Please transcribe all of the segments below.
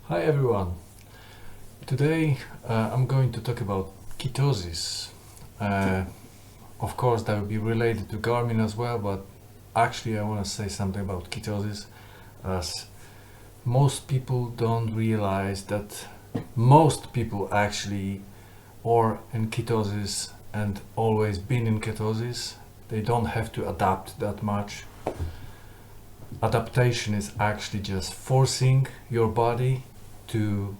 Hi everyone. Today I'm going to talk about ketosis. Uh, of course, that will be related to Garmin as well, but actually, I want to say something about ketosis, as most people don't realize that most people actually are in ketosis and always been in ketosis. They don't have to adapt that much. Adaptation is actually just forcing your body to,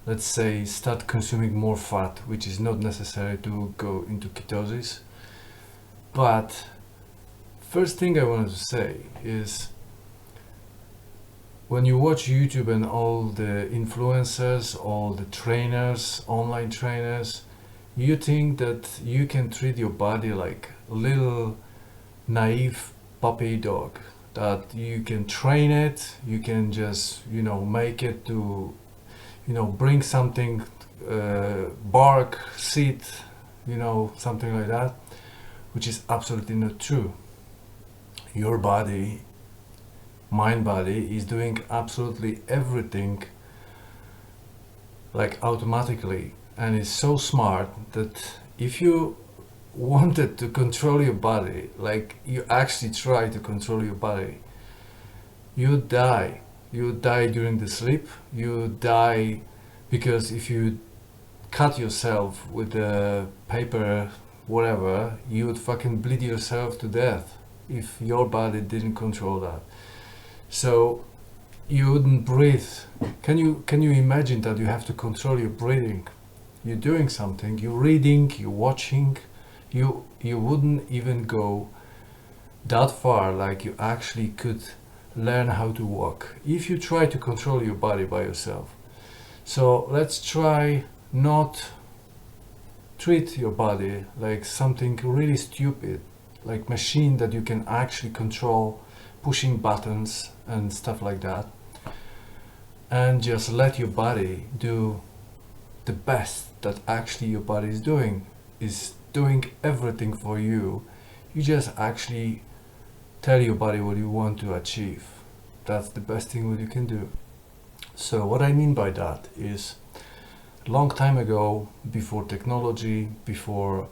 let's say, start consuming more fat, which is not necessary to go into ketosis. But first thing I wanted to say is, when you watch YouTube and all the influencers, all the trainers, online trainers, you think that you can treat your body like a little naive puppy dog, that you can train it, you can just, make it to, bring something, bark, sit, something like that, which is absolutely not true. Your body, mind body, is doing absolutely everything like automatically, and is so smart that if you wanted to control your body, like you actually try to control your body, you die. You die during the sleep, you die because if you cut yourself with a paper, whatever, you would fucking bleed yourself to death if your body didn't control that. So you wouldn't breathe. Can you imagine that you have to control your breathing? You're doing something, you're reading, you're watching, you wouldn't even go that far, like you actually could learn how to walk if you try to control your body by yourself. So let's try not treat your body like something really stupid, like machine that you can actually control, pushing buttons and stuff like that, and just let your body do the best that actually your body is doing everything for you. You just actually tell your body what you want to achieve. That's the best thing what you can do. So what I mean by that is, a long time ago, before technology, before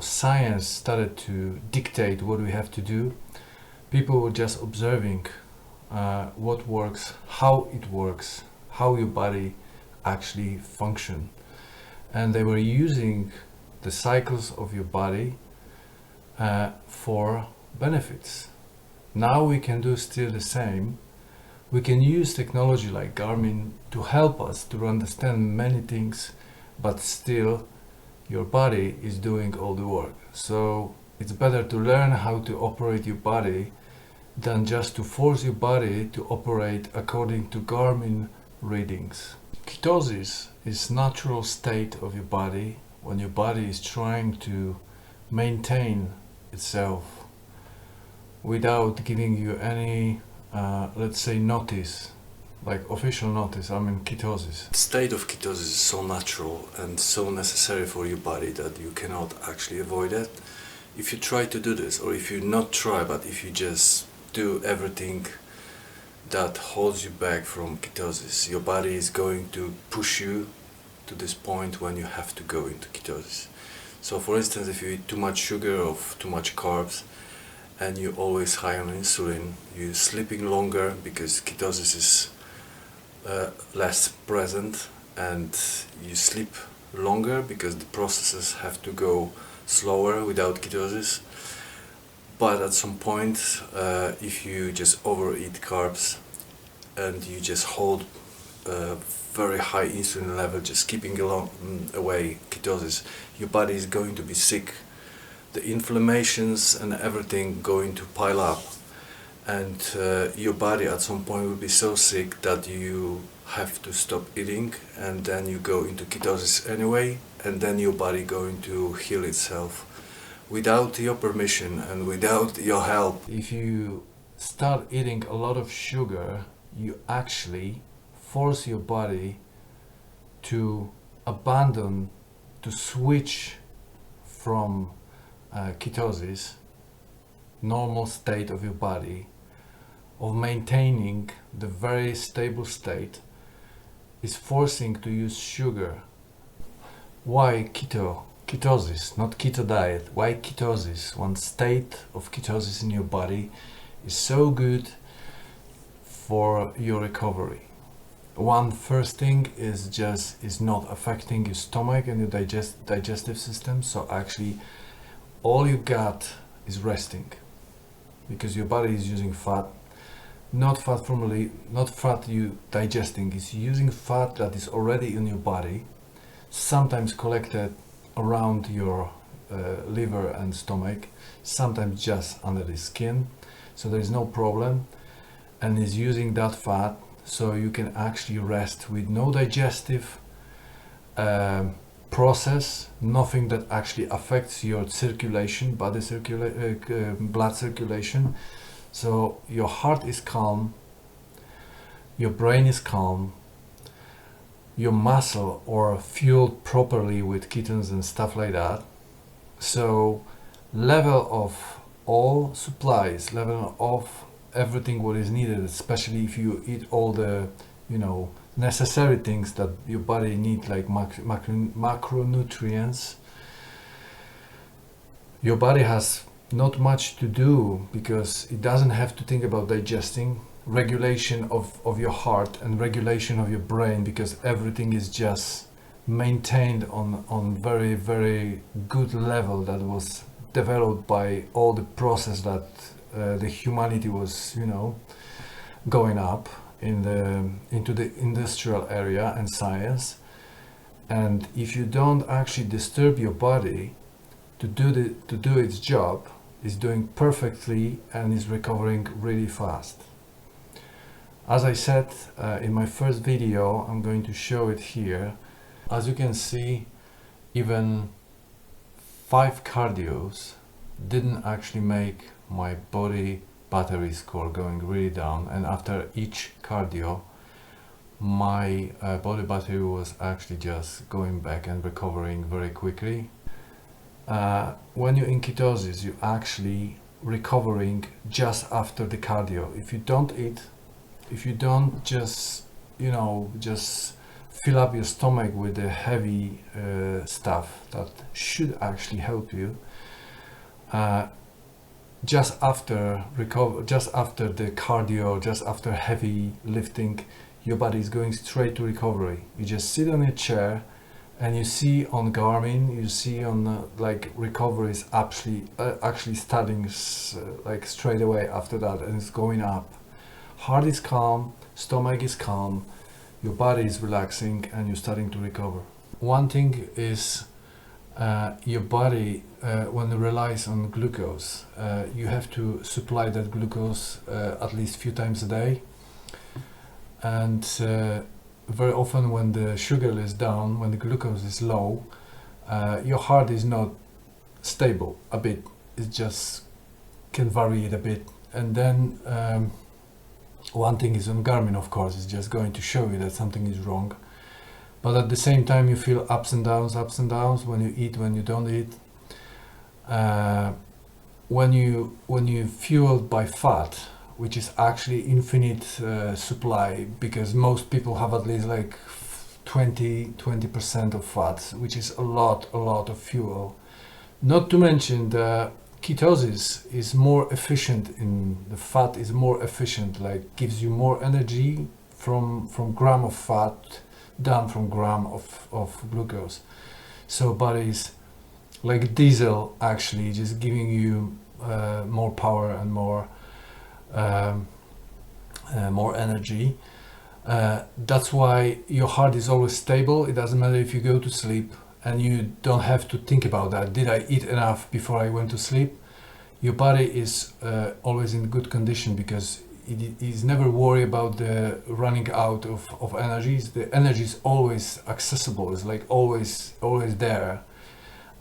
science started to dictate what we have to do, people were just observing what works, how it works, how your body actually function, and they were using the cycles of your body for benefits. Now we can do still the same. We can use technology like Garmin to help us to understand many things, but still your body is doing all the work. So it's better to learn how to operate your body than just to force your body to operate according to Garmin readings. Ketosis is natural state of your body when your body is trying to maintain itself without giving you any, let's say, notice, like official notice. I'm in ketosis. The state of ketosis is so natural and so necessary for your body that you cannot actually avoid it. If you try to do this, or if you not try, but if you just do everything that holds you back from ketosis, your body is going to push you to this point when you have to go into ketosis. So for instance, if you eat too much sugar or too much carbs, and you're always high on insulin, you're sleeping longer because ketosis is less present, and you sleep longer because the processes have to go slower without ketosis. But at some point, if you just overeat carbs and you just hold very high insulin level, just keeping away ketosis, your body is going to be sick. The inflammations and everything going to pile up, and your body at some point will be so sick that you have to stop eating, and then you go into ketosis anyway, and then your body going to heal itself without your permission and without your help. If you start eating a lot of sugar, you actually force your body to abandon, to switch from ketosis, normal state of your body, of maintaining the very stable state is forcing to use sugar. Why ketosis, not keto diet? Why ketosis? One state of ketosis in your body is so good for your recovery. One first thing is not affecting your stomach and your digestive system, so actually all you got is resting, because your body is using fat, not fat you digesting, it's using fat that is already in your body, sometimes collected around your liver and stomach, sometimes just under the skin, so there is no problem, and is using that fat so you can actually rest with no digestive process, nothing that actually affects your circulation, blood circulation. So your heart is calm, your brain is calm, your muscle are fueled properly with ketones and stuff like that. So level of all supplies, level of everything what is needed, especially if you eat all the necessary things that your body need, like macronutrients. Your body has not much to do because it doesn't have to think about digesting, regulation of your heart and regulation of your brain, because everything is just maintained on very, very good level that was developed by all the process that the humanity was going up into the industrial area and science. And if you don't actually disturb your body to do its job, it's doing perfectly and is recovering really fast. As I said in my first video, I'm going to show it here. As you can see, even 5 cardios didn't actually make my body battery score going really down, and after each cardio my body battery was actually just going back and recovering very quickly. When you're in ketosis, you're actually recovering just after the cardio. If you don't eat, if you don't just fill up your stomach with the heavy stuff that should actually help you, just after the cardio, just after heavy lifting, your body is going straight to recovery. You just sit on a chair and you see on Garmin, you see on recovery is actually starting like straight away after that, and it's going up. Heart is calm, stomach is calm, your body is relaxing, and you're starting to recover. One thing is your body, when it relies on glucose, you have to supply that glucose at least a few times a day. And very often when the sugar is down, when the glucose is low, your heart is not stable a bit. It just can vary it a bit. And then one thing is on Garmin, of course, is just going to show you that something is wrong. But at the same time, you feel ups and downs when you eat, when you don't eat. When you fueled by fat, which is actually infinite supply, because most people have at least like 20% of fat, which is a lot of fuel. Not to mention the ketosis is more efficient, the fat is more efficient, like gives you more energy from gram of fat than from gram of glucose. So body's like diesel, actually just giving you more power and more energy. That's why your heart is always stable. It doesn't matter if you go to sleep, and you don't have to think about that. Did I eat enough before I went to sleep? Your body is always in good condition, because it is never worried about the running out of energies. The energy is always accessible. It's like always there.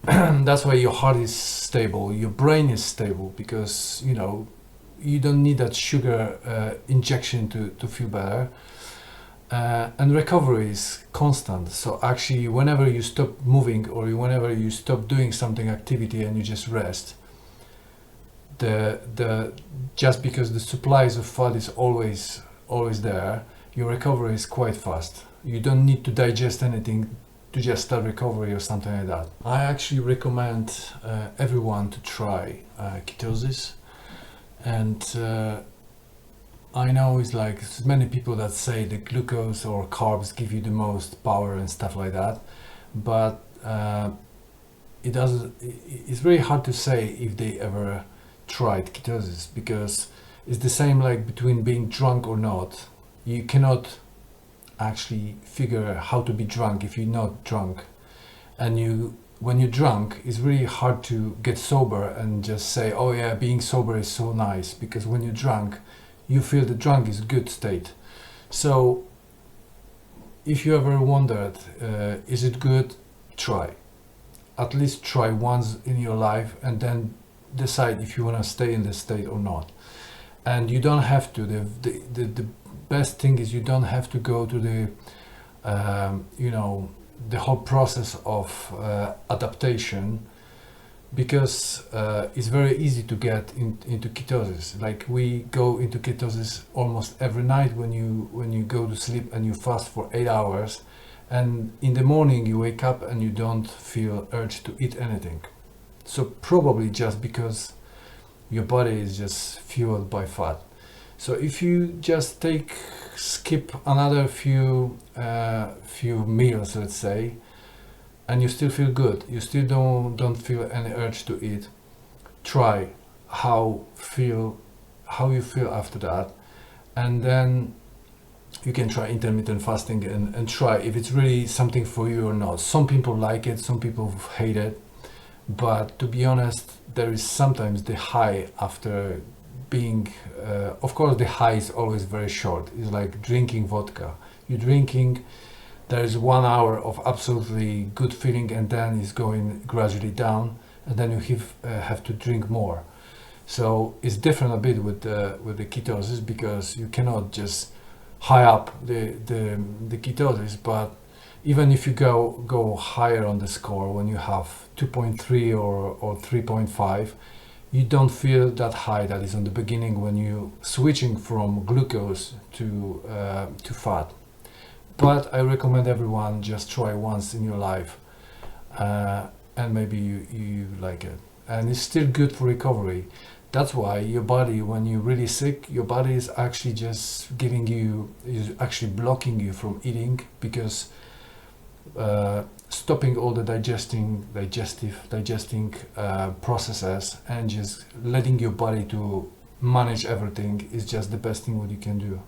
That's why your heart is stable. Your brain is stable, because you don't need that sugar injection to feel better. And recovery is constant. So actually, whenever you stop moving or whenever you stop doing something activity and you just rest, the just because the supplies of fat is always there, your recovery is quite fast. You don't need to digest anything to just start recovery or something like that. I actually recommend everyone to try ketosis, and I know it's like there's many people that say the glucose or carbs give you the most power and stuff like that, but it doesn't. It's very hard to say if they ever tried ketosis, because it's the same like between being drunk or not. You cannot actually figure how to be drunk if you're not drunk, and when you're drunk it's really hard to get sober and just say, oh yeah, being sober is so nice, because when you're drunk you feel the drunk is good state. So if you ever wondered is it good, try, at least try once in your life, and then decide if you want to stay in this state or not. And you don't have to. The best thing is you don't have to go to the the whole process of adaptation, because it's very easy to get into ketosis. Like we go into ketosis almost every night when you go to sleep and you fast for 8 hours, and in the morning you wake up and you don't feel urge to eat anything. So probably just because your body is just fueled by fat. So if you just skip another few meals, let's say, and you still feel good, you still don't feel any urge to eat, try how you feel after that, and then you can try intermittent fasting and try if it's really something for you or not. Some people like it, some people hate it, but to be honest, there is sometimes the high after being of course the high is always very short. It's like drinking vodka. You're drinking, there is 1 hour of absolutely good feeling, and then it's going gradually down, and then you have to drink more. So it's different a bit with the ketosis, because you cannot just high up the ketosis, but even if you go higher on the score, when you have 2.3 or 3.5, you don't feel that high that is on the beginning when you switching from glucose to fat. But I recommend everyone just try once in your life, and maybe you like it, and it's still good for recovery. That's why your body, when you're really sick, your body is actually just is actually blocking you from eating, because stopping all the digesting processes and just letting your body to manage everything is just the best thing what you can do.